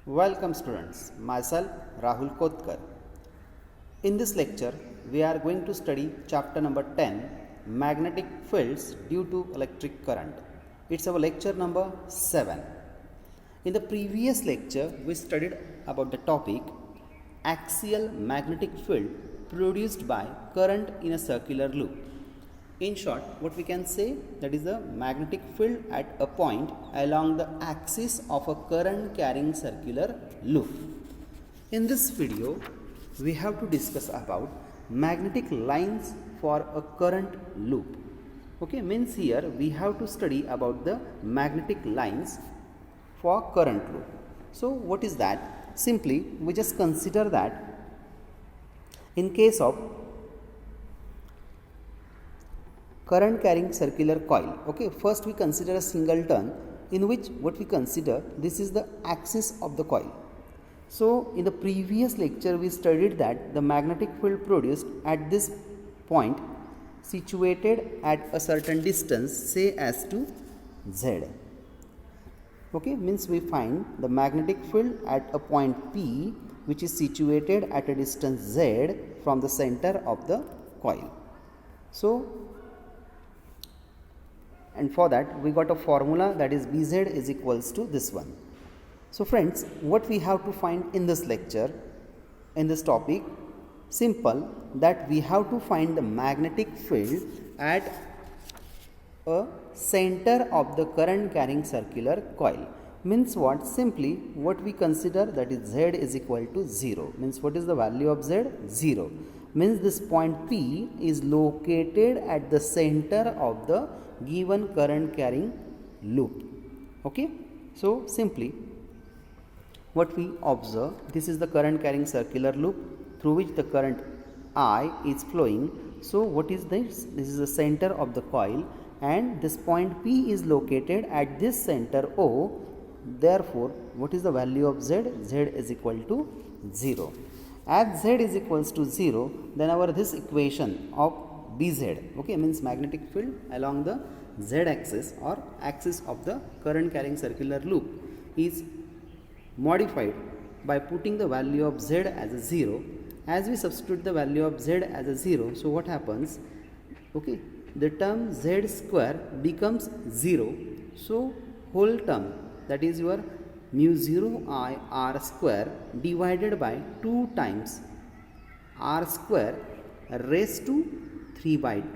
Welcome students, myself Rahul Kotkar. In this lecture, we are going to study chapter number 10, Magnetic Fields Due to Electric Current. It's our lecture number 7. In the previous lecture, we studied about the topic axial magnetic field produced by current in a circular loop. In short, what we can say, that is the magnetic field at a point along the axis of a current carrying circular loop. In this video, we have to discuss about magnetic lines for a current loop. Okay, means here we have to study about the magnetic lines for current loop. So what is that? Simply we just consider that in case of current carrying circular coil. Okay, first we consider a singleton, in which what we consider, this is the axis of the coil. So in the previous lecture we studied that the magnetic field produced at this point situated at a certain distance, say as to Z. Okay, means we find the magnetic field at a point P which is situated at a distance Z from the center of the coil. So, and for that we got a formula, that is Bz is equals to this one. So friends, what we have to find in this lecture, in this topic, simple, that we have to find the magnetic field at a center of the current carrying circular coil. Means what? Simply what we consider, that is Z is equal to 0. Means what is the value of Z? 0. Means this point P is located at the center of the given current carrying loop. Okay, so simply what we observe, this is the current carrying circular loop through which the current I is flowing. So what is this? This is the center of the coil, and this point P is located at this center O. Therefore what is the value of Z? Z is equal to 0. As Z is equals to 0, then our this equation of Bz, okay, means magnetic field along the Z axis or axis of the current carrying circular loop, is modified by putting the value of Z as a 0. As we substitute the value of Z as a 0, so what happens? Okay, the term Z square becomes 0. So whole term, that is your mu 0 I r square divided by 2 times r square raised to 3 by 2.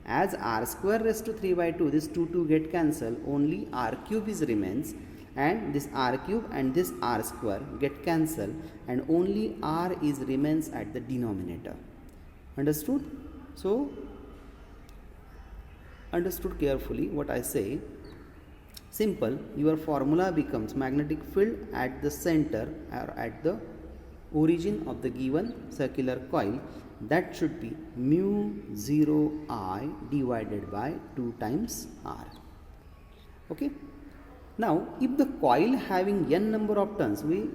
As r square raised to 3 by 2, this 2 get cancelled, only r cube is remains, and this r cube and this r square get cancelled, and only r is remains at the denominator. Understood? So understood carefully what I say. Simple, your formula becomes magnetic field at the center or at the origin of the given circular coil, that should be mu 0 I divided by 2 times r. Okay. Now if the coil having n number of turns, we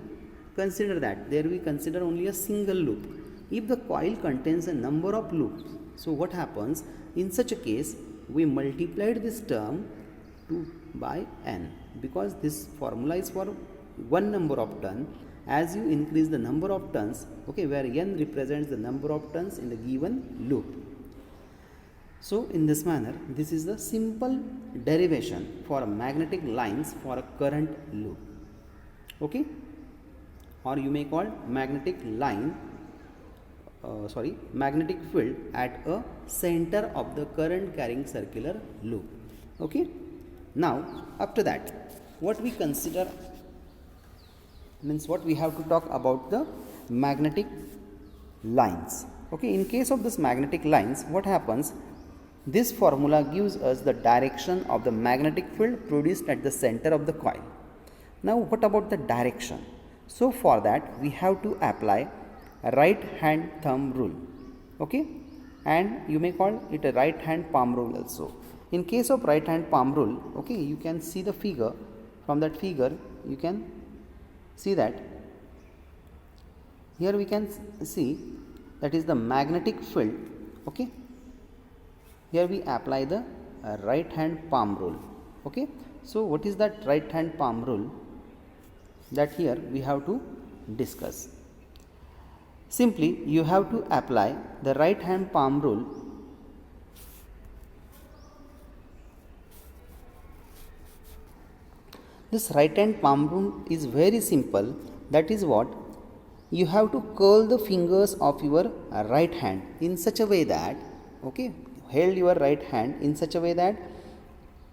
consider that there we consider only a single loop. If the coil contains a number of loops, so what happens? In such a case, we multiplied this term by n, because this formula is for one number of turn. As you increase the number of turns, okay, where n represents the number of turns in the given loop. So in this manner, this is the simple derivation for magnetic lines for a current loop. Okay, or you may call magnetic line, magnetic field at a center of the current carrying circular loop. Okay. Now after that, what we consider, means what we have to talk about the magnetic lines. Okay, in case of this magnetic lines, what happens? This formula gives us the direction of the magnetic field produced at the center of the coil. Now what about the direction? So for that we have to apply a right hand thumb rule. Okay, and you may call it a right hand palm rule also. In case of right hand palm rule, okay, you can see the figure. From that figure you can see that here we can see that is the magnetic field. Okay, here we apply the right hand palm rule. Okay, so what is that right hand palm rule? that here we have to discuss. Simply you have to apply the right hand palm rule This right hand palm rule is very simple. That is what you have to curl the fingers of your right hand in such a way that hold your right hand in such a way that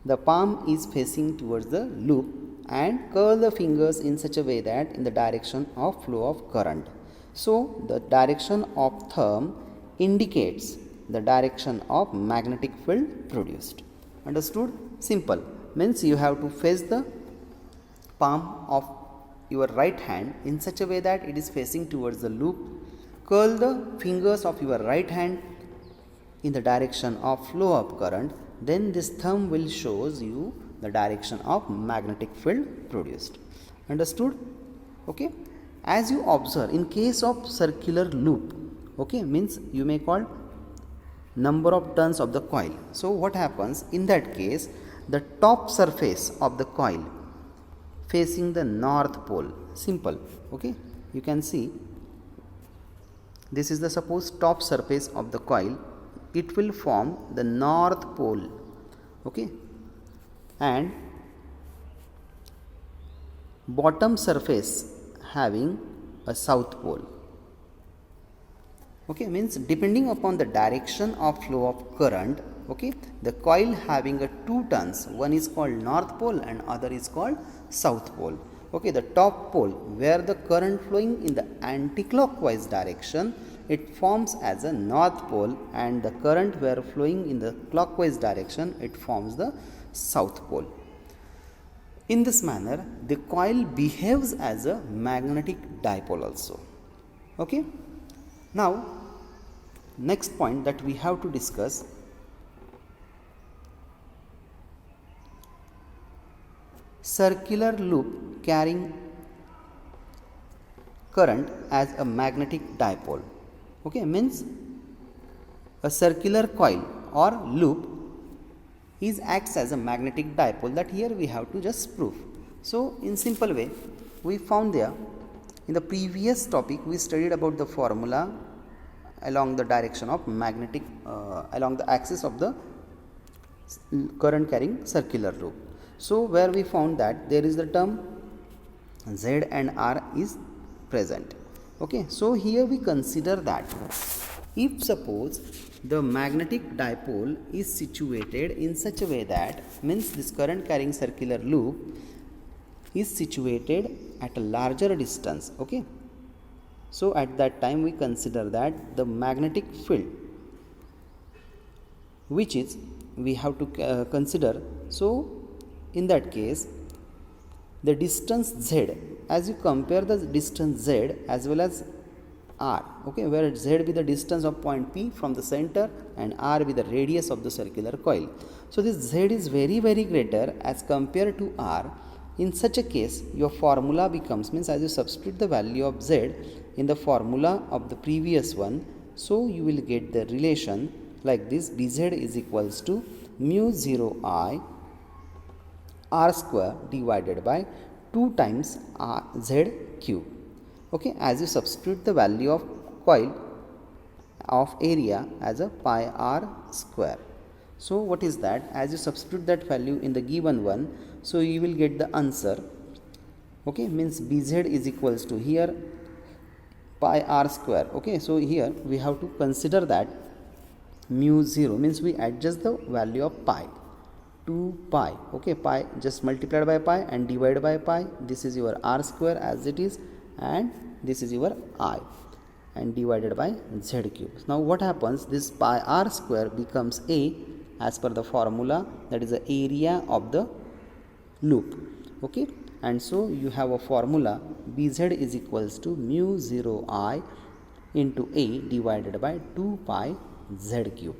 the palm is facing towards the loop and curl the fingers in such a way that in the direction of flow of current. So the direction of thumb indicates the direction of magnetic field produced. Understood? Simple. Means you have to face the palm of your right hand in such a way that it is facing towards the loop. Curl the fingers of your right hand in the direction of flow of current. Then this thumb will shows you the direction of magnetic field produced. Understood? Okay. As you observe, in case of circular loop, means you may call number of turns of the coil. So what happens in that case? The top surface of the coil facing the north pole. Simple. You can see this is the suppose top surface of the coil. It will form the north pole. And bottom surface having a south pole. Means depending upon the direction of flow of current, the coil having a two turns, one is called north pole and other is called south pole. The top pole where the current flowing in the anti-clockwise direction, it forms as a north pole, and the current where flowing in the clockwise direction, it forms the south pole. In this manner, the coil behaves as a magnetic dipole also. Now, next point that we have to discuss, circular loop carrying current as a magnetic dipole. Means a circular coil or loop acts as a magnetic dipole, that here we have to just prove. So in simple way, we found there in the previous topic we studied about the formula along the direction of magnetic along the axis of the current carrying circular loop. So where we found that there is the term Z and R is present. So here we consider that if suppose the magnetic dipole is situated in such a way that, means this current carrying circular loop is situated at a larger distance. So at that time we consider that the magnetic field, which is we have to consider. So in that case, the distance Z, as you compare the distance Z as well as R, where Z be the distance of point P from the center and R be the radius of the circular coil. So this Z is very greater as compared to R. In such a case, your formula becomes, means as you substitute the value of Z in the formula of the previous one, so you will get the relation like this: Bz is equals to mu 0 I R square divided by 2 times Z cube. As you substitute the value of coil of area as a pi r square. So what is that? As you substitute that value in the given one, so you will get the answer. Means Bz is equals to here pi r square. So here we have to consider that mu 0, means we adjust the value of pi to pi. Pi just multiplied by pi and divided by pi. This is your r square as it is, and this is your I, and divided by Z cube. Now what happens? This pi r square becomes A as per the formula, that is the area of the loop. And so you have a formula Bz is equals to mu 0 I into A divided by 2 pi Z cube.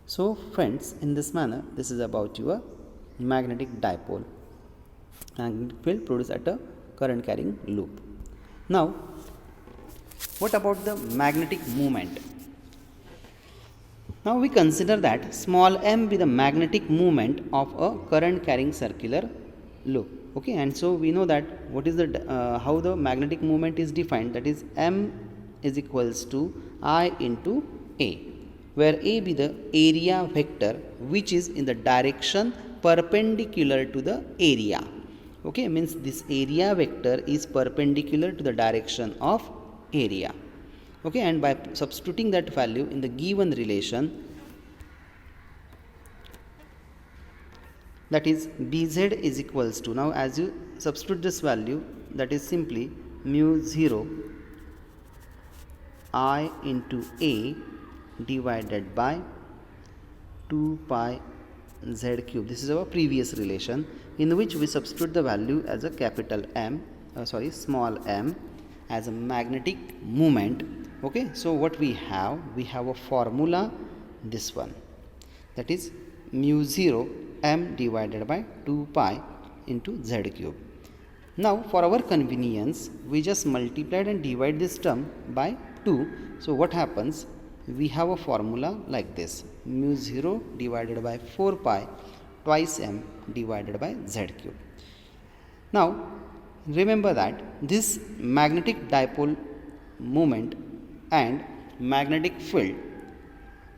So friends, in this manner, this is about your magnetic dipole, magnetic field produced at a current carrying loop. Now, what about the magnetic moment? Now we consider that small m be the magnetic moment of a current carrying circular loop. Okay, and so we know that what is the how the magnetic moment is defined, that is M is equals to I into A, where A be the area vector which is in the direction perpendicular to the area. Okay, means this area vector is perpendicular to the direction of area. Okay, and by substituting that value in the given relation, that is Bz is equals to, now as you substitute this value, that is simply mu 0 I into A divided by 2 pi z cube. This is our previous relation in which we substitute the value as a capital M, small m as a magnetic moment. Okay, so what we have a formula, this one, that is mu 0 m divided by 2 pi into z cube. Now for our convenience we just multiplied and divide this term by 2. So what happens, we have a formula like this, mu 0 divided by 4 pi twice m divided by z cube. Now remember that this magnetic dipole moment and magnetic field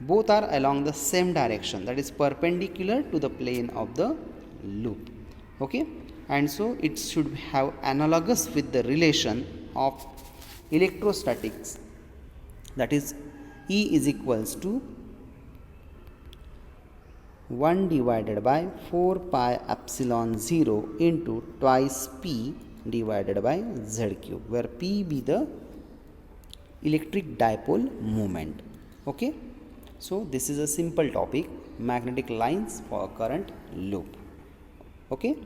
both are along the same direction, that is perpendicular to the plane of the loop. Okay, and so it should have analogous with the relation of electrostatics, that is E is equals to 1 divided by 4 pi epsilon 0 into twice P divided by Z cube, where P be the electric dipole moment. Okay, so this is a simple topic, magnetic lines for a current loop. Okay,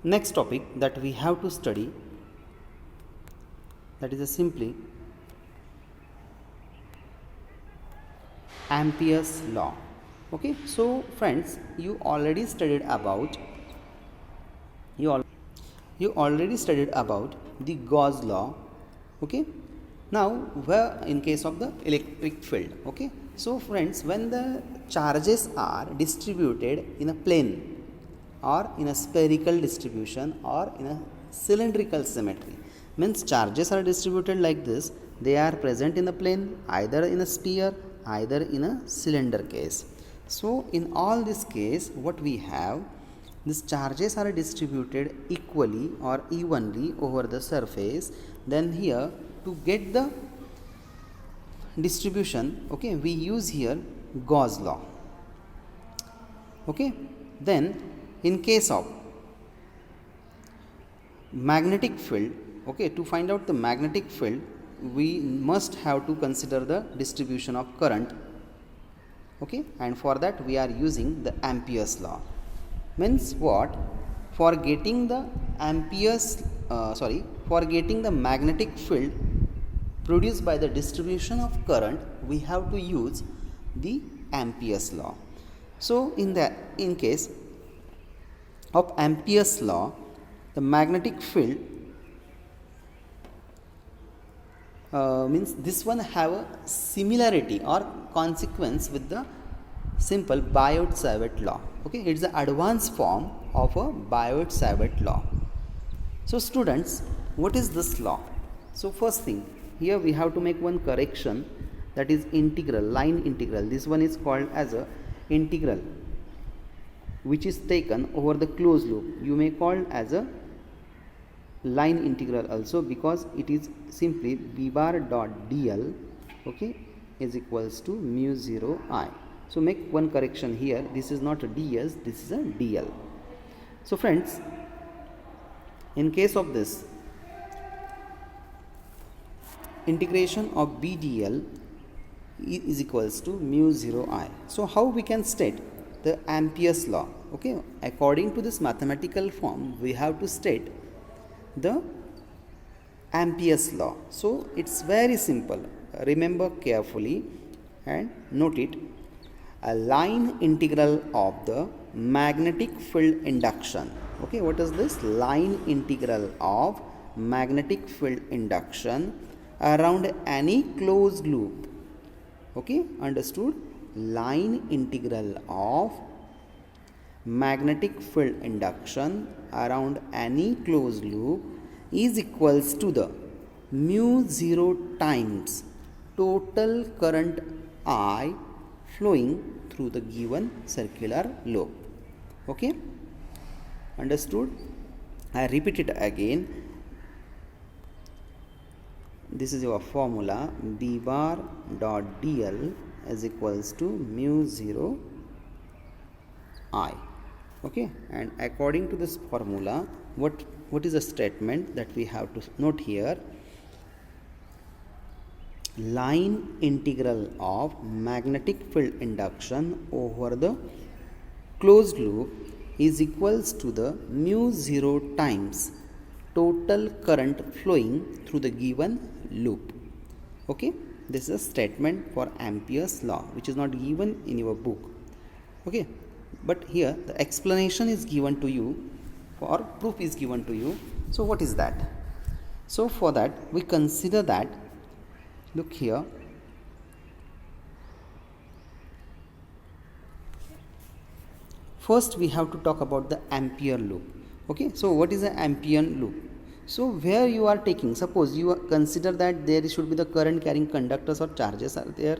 next topic that we have to study, that is simply Ampere's law. Okay, so friends, you already studied about the Gauss law. Okay, now where in case of the electric field. Okay, so friends, when the charges are distributed in a plane or in a spherical distribution or in a cylindrical symmetry, means charges are distributed like this, they are present in the plane, either in a sphere, either in a cylinder case. So in all this case, what we have, these charges are distributed equally or evenly over the surface. Then here to get the distribution, okay, we use here Gauss law. Okay, then in case of magnetic field, okay, to find out the magnetic field, we must have to consider the distribution of current. Okay, and for that we are using the Ampere's law. Means what? For getting the magnetic field produced by the distribution of current, we have to use the Ampere's law. So in case of Ampere's law, the magnetic field means this one have a similarity or consequence with the simple Biot-Savart law. Okay, it's the advanced form of a Biot-Savart law. So students, what is this law? So first thing, here we have to make one correction, that is integral, line integral. This one is called as a integral which is taken over the closed loop. You may call as a line integral also, because it is simply b bar dot dl, okay, is equals to mu 0 I. So make one correction here, this is not a ds, this is a dl. So friends, in case of this integration of b dl is equals to mu 0 I. So how we can state the Ampere's law? Okay, according to this mathematical form, we have to state the Ampere's law. So it's very simple. Remember carefully and note it. A line integral of the magnetic field induction. Okay, what is this? Line integral of magnetic field induction around any closed loop. Okay, understood? Line integral of magnetic field induction around any closed loop is equals to the mu 0 times total current I flowing through the given circular loop. Okay, understood? I repeat it again. This is your formula, B bar dot dl is equals to mu 0 I. Okay, and according to this formula, what is the statement that we have to note here? Line integral of magnetic field induction over the closed loop is equals to the mu 0 times total current flowing through the given loop. Okay, this is a statement for Ampere's law, which is not given in your book. Okay, but here the explanation is given to you, or proof is given to you. So what is that? So for that we consider that, look here, first we have to talk about the Ampere loop. Okay, so what is an Ampere loop? So where you are taking, suppose you consider that there should be the current carrying conductors or charges are there,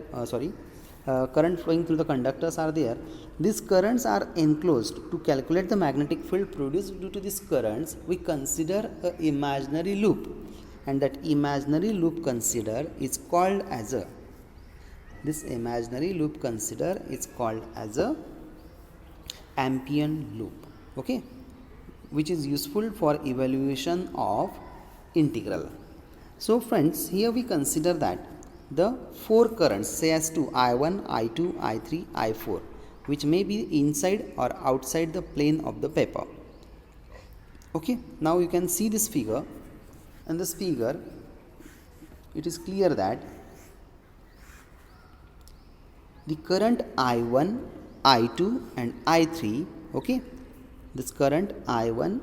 current flowing through the conductors are there. These currents are enclosed. To calculate the magnetic field produced due to these currents, we consider an imaginary loop, and that imaginary loop consider is called as a, this imaginary loop consider is called as a Ampere loop. Okay, which is useful for evaluation of integral. So friends, here we consider that the four currents, say as to I1, I2, I3, I4, which may be inside or outside the plane of the paper. Okay, now you can see this figure. In this figure, it is clear that the current I1, I2 and I3, okay, this current I1,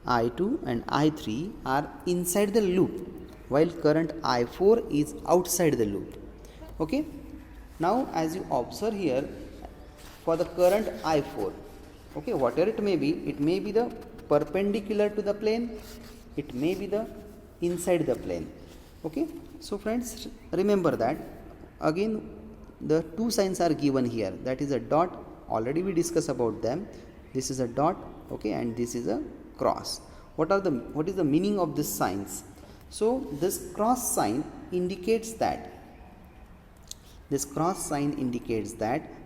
I2 and I3 are inside the loop, while current I4 is outside the loop. Okay, now as you observe here, for the current I4, okay, whatever it may be the perpendicular to the plane, it may be the inside the plane. Okay, so friends, remember that again the two signs are given here, that is a dot, already we discussed about them. This is a dot, okay, and this is a cross. What is the meaning of these signs? So this cross sign indicates that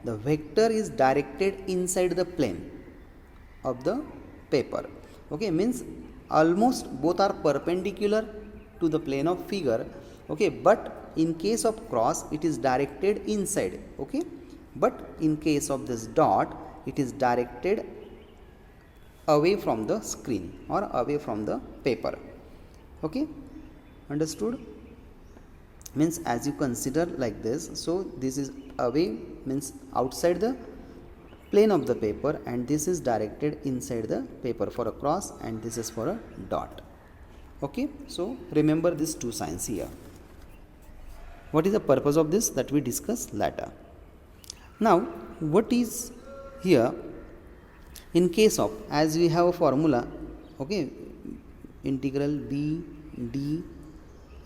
the vector is directed inside the plane of the paper. Okay, means almost both are perpendicular to the plane of figure. Okay, but in case of cross it is directed inside. Okay, but in case of this dot it is directed away from the screen or away from the paper. Okay, understood? Means as you consider like this, so this is away, means outside the plane of the paper, and this is directed inside the paper for a cross, and this is for a dot. Okay, so remember these two signs here. What is the purpose of this, that we discuss later. Now what is here, in case of, as we have a formula, okay, integral B d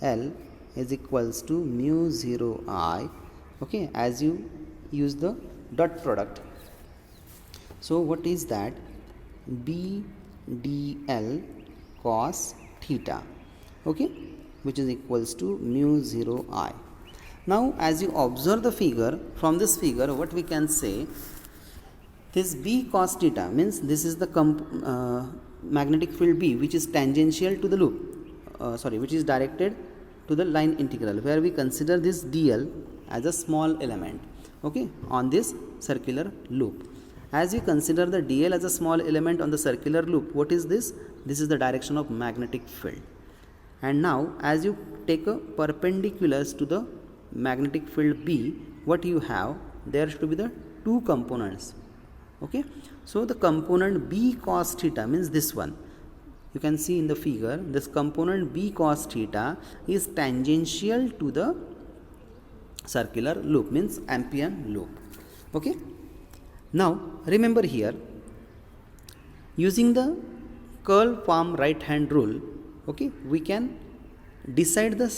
L is equals to mu 0 I, okay, as you use the dot product. So what is that? B dl cos theta, okay, which is equals to mu 0 I. Now as you observe the figure, from this figure what we can say, this B cos theta means this is the magnetic field B, which is tangential to the loop, which is directed to the line integral, where we consider this dl as a small element, okay, on this circular loop. As you consider the dl as a small element on the circular loop, what is this? This is the direction of magnetic field. And now as you take a perpendiculars to the magnetic field B, what you have, there should be the two components. Okay, so the component B cos theta means this one, you can see in the figure, this component B cos theta is tangential to the circular loop, means Amperean loop. Okay, now remember here, using the curl palm right hand rule, okay, we can decide the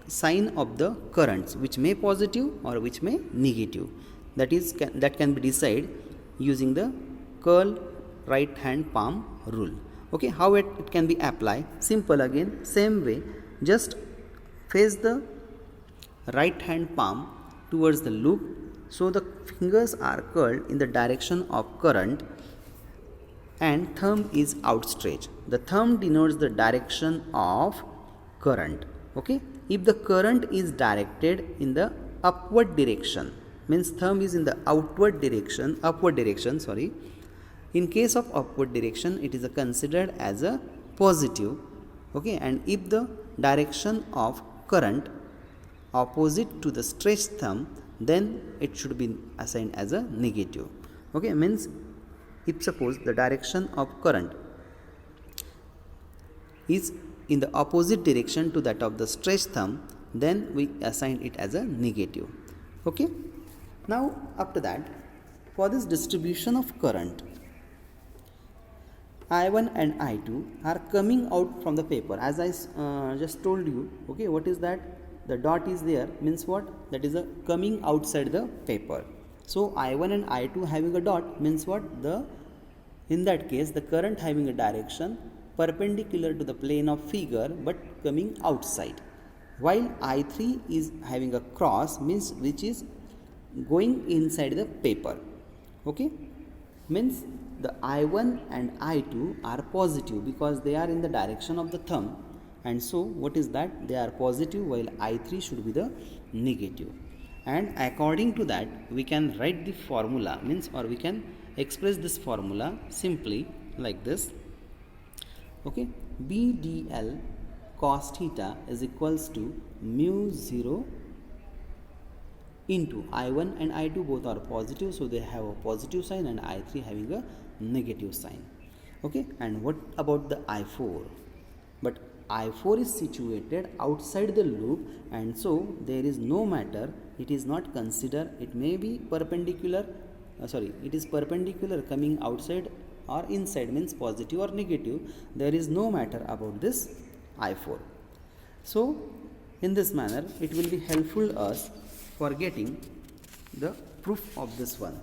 sign of the currents, which may positive or which may negative. That can be decided using the curl right hand palm rule. Okay, how it can be applied? Simple again, same way, just face the right hand palm towards the loop, so the fingers are curled in the direction of current and thumb is outstretched. The thumb denotes the direction of current. Okay, if the current is directed in the upward direction, means thumb is in the upward direction, sorry. In case of upward direction, it is considered as a positive. Okay, and if the direction of current opposite to the stretched thumb, then it should be assigned as a negative. Okay, means if suppose the direction of current is in the opposite direction to that of the stretched thumb, then we assign it as a negative. Okay, now after that, for this distribution of current, I1 and I2 are coming out from the paper, as I just told you. Okay, what is that? The dot is there, means what? That is a coming outside the paper. So I1 and I2 having a dot means what? In that case, the current having a direction perpendicular to the plane of figure but coming outside, while I3 is having a cross, means which is going inside the paper. Okay, means the I1 and I2 are positive because they are in the direction of the thumb, and so what is that? They are positive, while I3 should be the negative. And according to that, we can write the formula, means, or we can express this formula simply like this. Okay, BDL cos theta is equals to mu 0 into I1 and I2 both are positive, so they have a positive sign, and I3 having a negative sign. Okay, and what about the I4? But I4 is situated outside the loop, and so there is no matter, it is not considered, it may be perpendicular, it is perpendicular coming outside or inside, means positive or negative, there is no matter about this I4. So in this manner it will be helpful us for getting the proof of this one.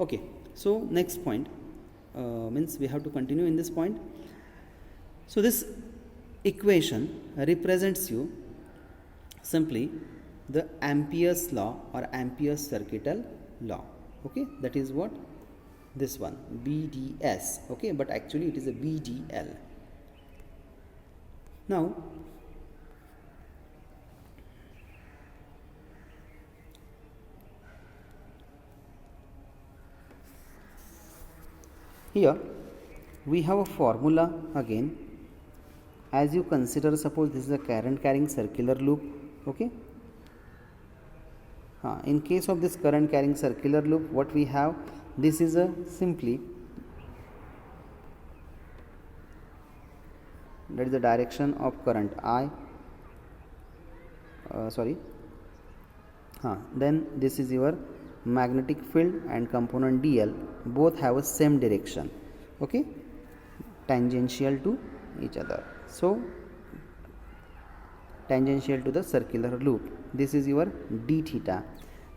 Okay, so next point, means we have to continue in this point. So this equation represents you simply the Ampere's law or Ampere's circuital law. Okay, that is what? This one, BDS. Okay, but actually it is a BDL. Now here we have a formula again. As you consider, suppose this is a current carrying circular loop. Okay, in case of this current carrying circular loop, what we have, this is a simply, that is the direction of current I, then this is your magnetic field and component DL, both have a same direction. Okay, tangential to each other, so tangential to the circular loop. This is your d theta.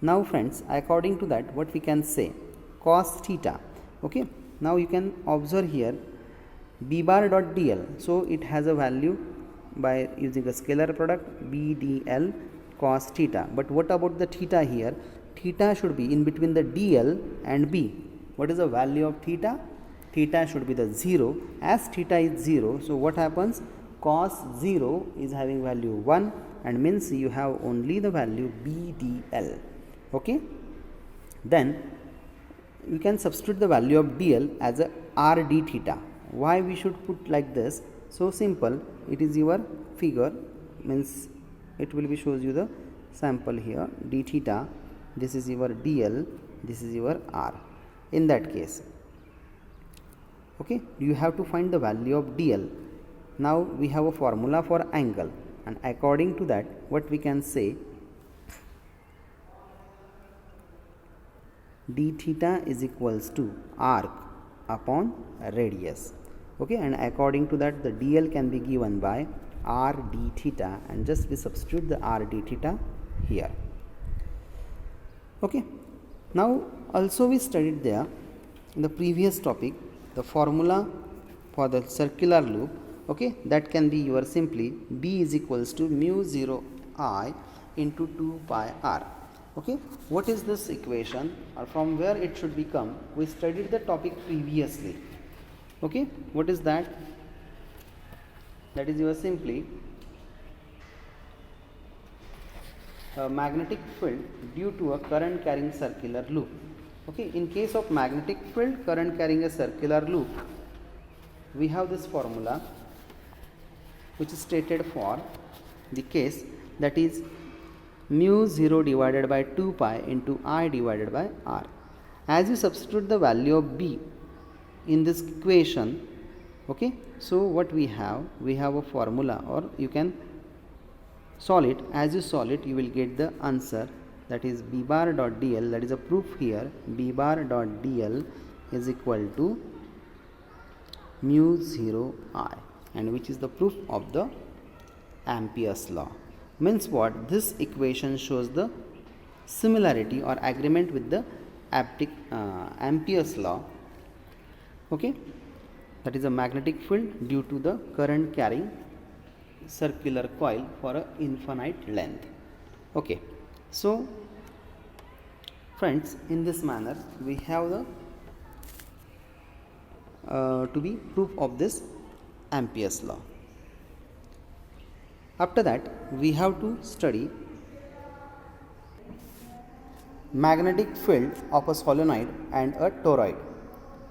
Now friends, according to that, what we can say, cos theta. Okay, now you can observe here b bar dot dl, so it has a value by using a scalar product bdl cos theta. But what about the theta here? Theta should be in between the dl and b. What is the value of theta? Theta should be the 0. As theta is 0, so what happens? Cos 0 is having value 1, and means you have only the value BDL. Okay, then you can substitute the value of DL as a RD theta. Why we should put like this? So simple, it is your figure, means it will be shows you the sample here, d theta, this is your DL, this is your R. In that case, okay, you have to find the value of DL. Now we have a formula for angle, and according to that, what we can say, d theta is equals to arc upon radius. Okay, and according to that the dl can be given by r d theta, and just we substitute the r d theta here. Okay, now also we studied there in the previous topic the formula for the circular loop. Okay, that can be your simply b is equals to mu 0 I into 2 pi r. Okay, what is this equation, or from where it should become? We studied the topic previously. Okay, what is that? That is your simply a magnetic field due to a current carrying circular loop. Okay, in case of magnetic field current carrying a circular loop, we have this formula which is stated for the case, that is mu 0 divided by 2 pi into I divided by r. As you substitute the value of b in this equation, okay, so what we have a formula, or you can solve it. As you solve it, you will get the answer, that is b bar dot dl, that is a proof here, b bar dot dl is equal to mu 0 I, and which is the proof of the Ampere's law. Means what? This equation shows the similarity or agreement with the Ampere's law. Okay, that is a magnetic field due to the current carrying circular coil for a infinite length. Okay, so friends, in this manner we have the to be proof of this Ampere's law. After that we have to study magnetic field of a solenoid and a toroid.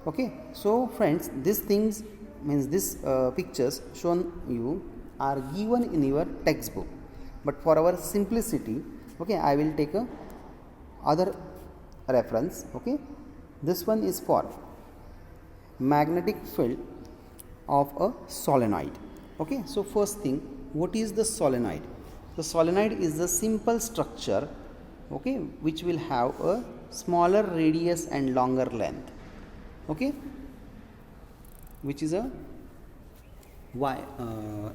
Okay, so friends, these things means these pictures shown you are given in your textbook, but for our simplicity, okay, I will take a other reference. Okay, this one is for magnetic field of a solenoid. Okay, so first thing, what is the solenoid? The solenoid is a simple structure, okay, which will have a smaller radius and longer length. Okay, which is a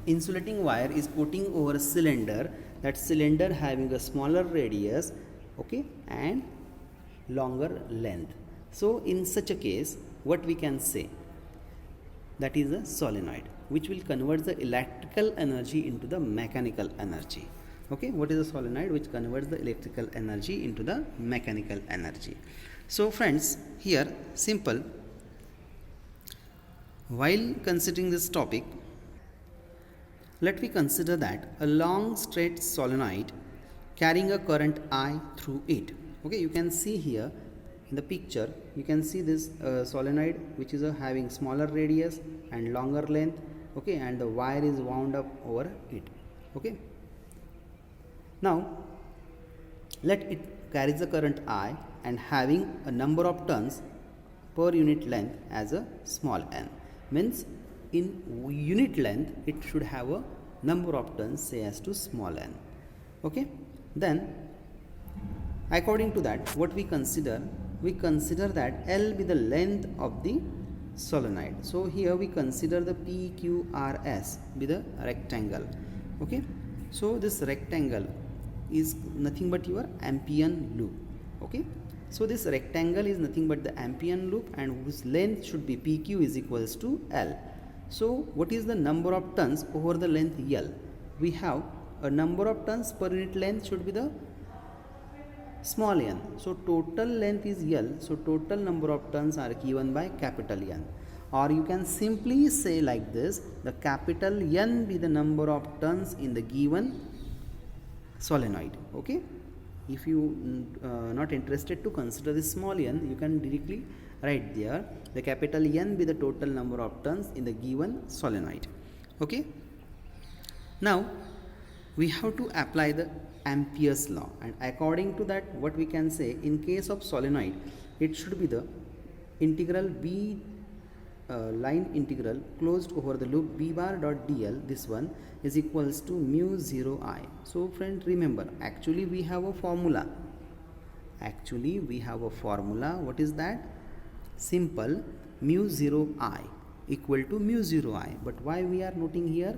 insulating wire is putting over a cylinder, that cylinder having a smaller radius, okay, and longer length. So in such a case, what we can say, that is a solenoid which will convert the electrical energy into the mechanical energy. Okay, what is a solenoid? Which converts the electrical energy into the mechanical energy. So friends, here simple, while considering this topic, let me consider that a long straight solenoid carrying a current I through it. Okay, you can see here in the picture, you can see this solenoid which is having smaller radius and longer length. Okay, and the wire is wound up over it. Okay, now let it carries the current I and having a number of turns per unit length as a small n. Means in unit length it should have a number of turns, say as to small n. Okay, then according to that, what we consider that L be the length of the solenoid. So here we consider the PQRS be the rectangle. Okay, so this rectangle is nothing but your Amperean loop. Okay, so this rectangle is nothing but the Amperean loop, and whose length should be PQ is equals to L. So what is the number of turns over the length L? We have a number of turns per unit length should be the small n. So total length is L, so total number of turns are given by capital N. Or you can simply say like this, the capital N be the number of turns in the given solenoid. Okay, if you not interested to consider the small n, you can directly write there the capital N be the total number of turns in the given solenoid. Okay, now we have to apply the Ampere's law, and according to that, what we can say, in case of solenoid, it should be the integral b line integral closed over the loop b bar dot dl, this one is equals to mu 0 I. So friend, remember, actually we have a formula. Actually we have a formula. What is that? Simple, mu 0 I equal to mu 0 I. But why we are noting here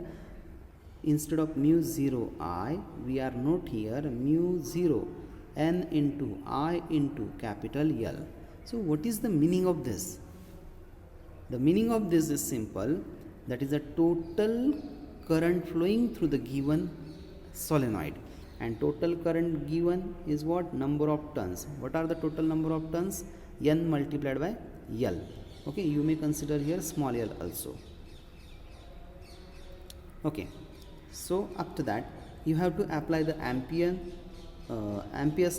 instead of mu 0 I, we are note here mu 0 n into I into capital L. So what is the meaning of this? The meaning of this is simple, that is the total current flowing through the given solenoid, and total current given is what? Number of turns. What are the total number of turns? N multiplied by L. Okay, you may consider here small l also. Okay, so up to that you have to apply the Ampere's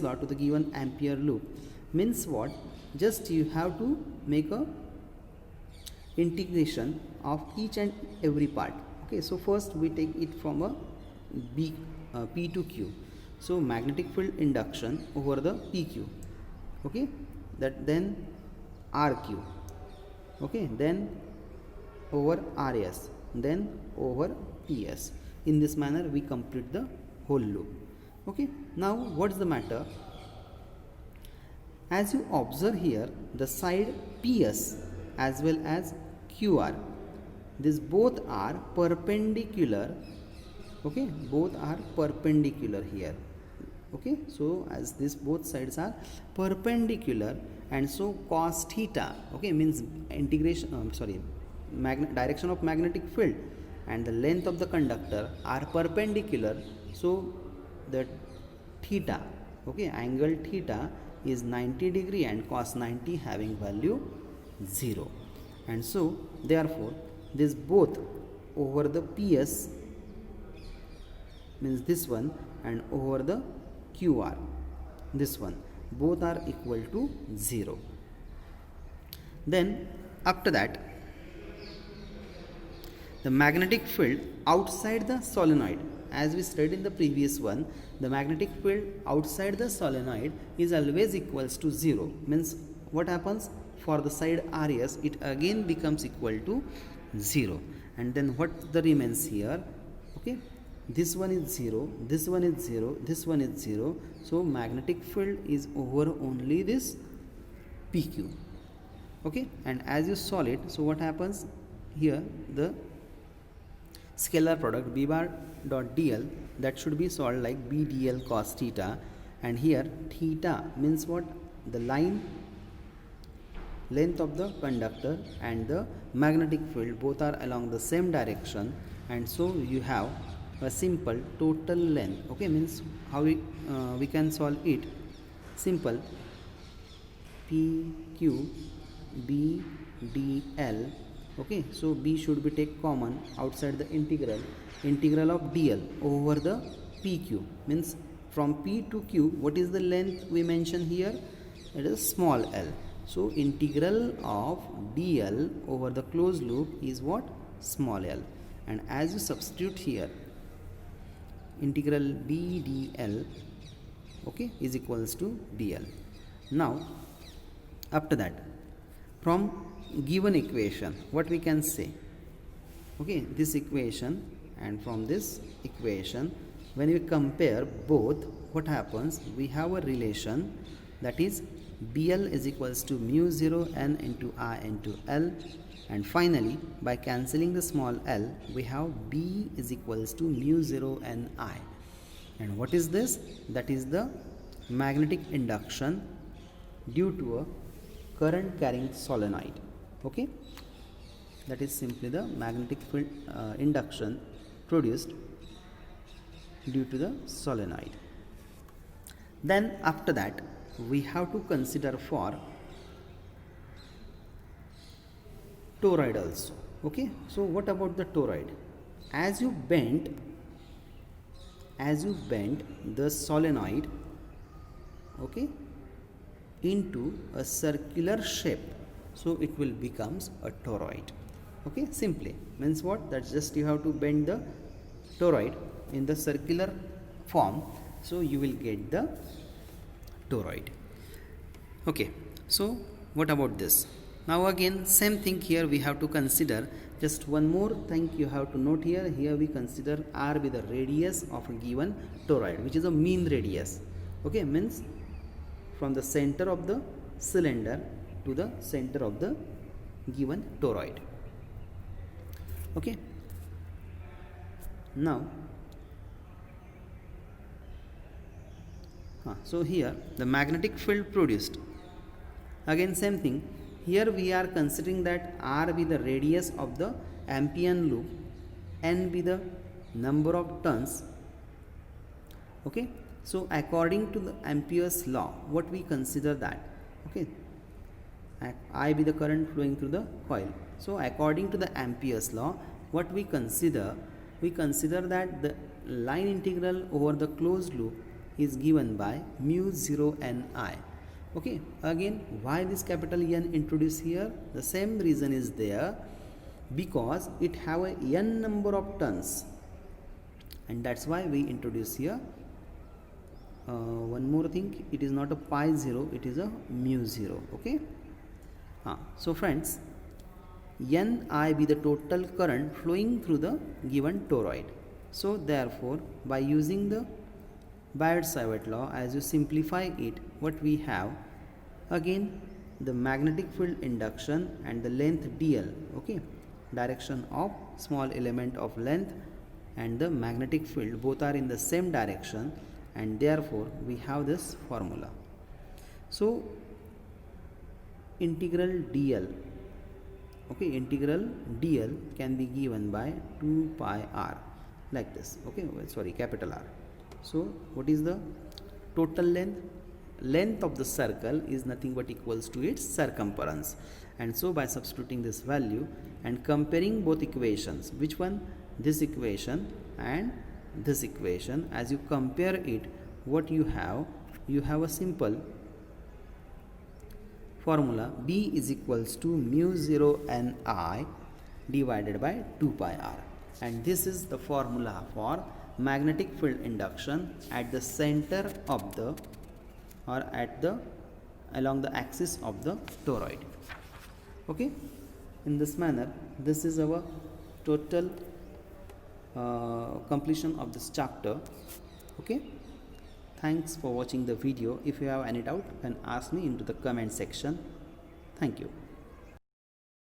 law to the given Ampere loop. Means what? Just you have to make a integration of each and every part. Okay, so first we take it from a P to Q. So magnetic field induction over the PQ. Okay, that then RQ. Okay, then over RS, then over PS. In this manner we complete the whole loop. Okay, now what's the matter? As you observe here, the side PS as well as QR, these both are perpendicular. Okay, both are perpendicular here. Okay, so as this both sides are perpendicular, and so cos theta, okay, means integration direction of magnetic field and the length of the conductor are perpendicular, so the theta, okay, angle theta is 90 degree and cos 90 having value 0, and so therefore this both over the PS means this one and over the QR, this one, both are equal to 0. Then after that, the magnetic field outside the solenoid, as we studied in the previous one, the magnetic field outside the solenoid is always equals to 0. Means what happens? For the side RS, it again becomes equal to 0. And then what the remains here? Okay, this one is 0, this one is 0, this one is 0. So magnetic field is over only this PQ. Okay, and as you solve it, so what happens here? The scalar product B bar dot dl, that should be solved like B dl cos theta, and here theta means what? The line length of the conductor and the magnetic field both are along the same direction, and so you have a simple total length. Okay, means how we can solve it? Simple, PQ B dl. Okay, so B should be take common outside the integral of dl over the PQ, means from P to Q, what is the length we mention here? It is small l. So integral of dl over the closed loop is what? Small l. And as you substitute here, integral B dl, okay, is equals to dl. Now after that, from given equation, what we can say? Okay, this equation and from this equation, when we compare both, what happens? We have a relation, that is BL is equals to mu 0 n into I into L, and finally by cancelling the small l, we have B is equals to mu 0 n I. And what is this? That is the magnetic induction due to a current carrying solenoid. Okay, that is simply the magnetic field induction produced due to the solenoid. Then after that, we have to consider for toroid also. Okay, so what about the toroid? As you bend the solenoid, okay, into a circular shape, so it will becomes a toroid. Okay, simply means what? That's just you have to bend the toroid in the circular form, so you will get the toroid. Okay, so what about this? Now again same thing here we have to consider. Just one more thing you have to note here. Here we consider R be the radius of a given toroid, which is a mean radius. Okay, means from the center of the cylinder to the center of the given toroid. Okay, now so here the magnetic field produced, again same thing, here we are considering that R be the radius of the Amperean loop, N be the number of turns. Okay, so according to the Ampere's law, what we consider that, okay, I be the current flowing through the coil. So according to the Ampere's law, what we consider that the line integral over the closed loop is given by mu 0 n I. Okay, again why this capital N introduced here? The same reason is there, because it have a n number of turns, and that's why we introduce here. One more thing, it is not a pi 0, it is a mu 0. Okay, so friends, Ni be the total current flowing through the given toroid. So therefore, by using the Biot-Savart law, as you simplify it, what we have, again the magnetic field induction and the length dl, okay, direction of small element of length and the magnetic field both are in the same direction, and therefore we have this formula. So integral dl, okay, integral dl can be given by 2 pi r, like this. Okay, sorry, capital R. So what is the total length? Length of the circle is nothing but equals to its circumference, and so by substituting this value and comparing both equations, which one? This equation and this equation, as you compare it, what you have a simple formula, B is equals to mu 0 n I divided by 2 pi r, and this is the formula for magnetic field induction at the center of the, or at the, along the axis of the toroid. Okay, in this manner, this is our total completion of this chapter. Okay, thanks for watching the video. If you have any doubt, you can ask me into the comment section. Thank you.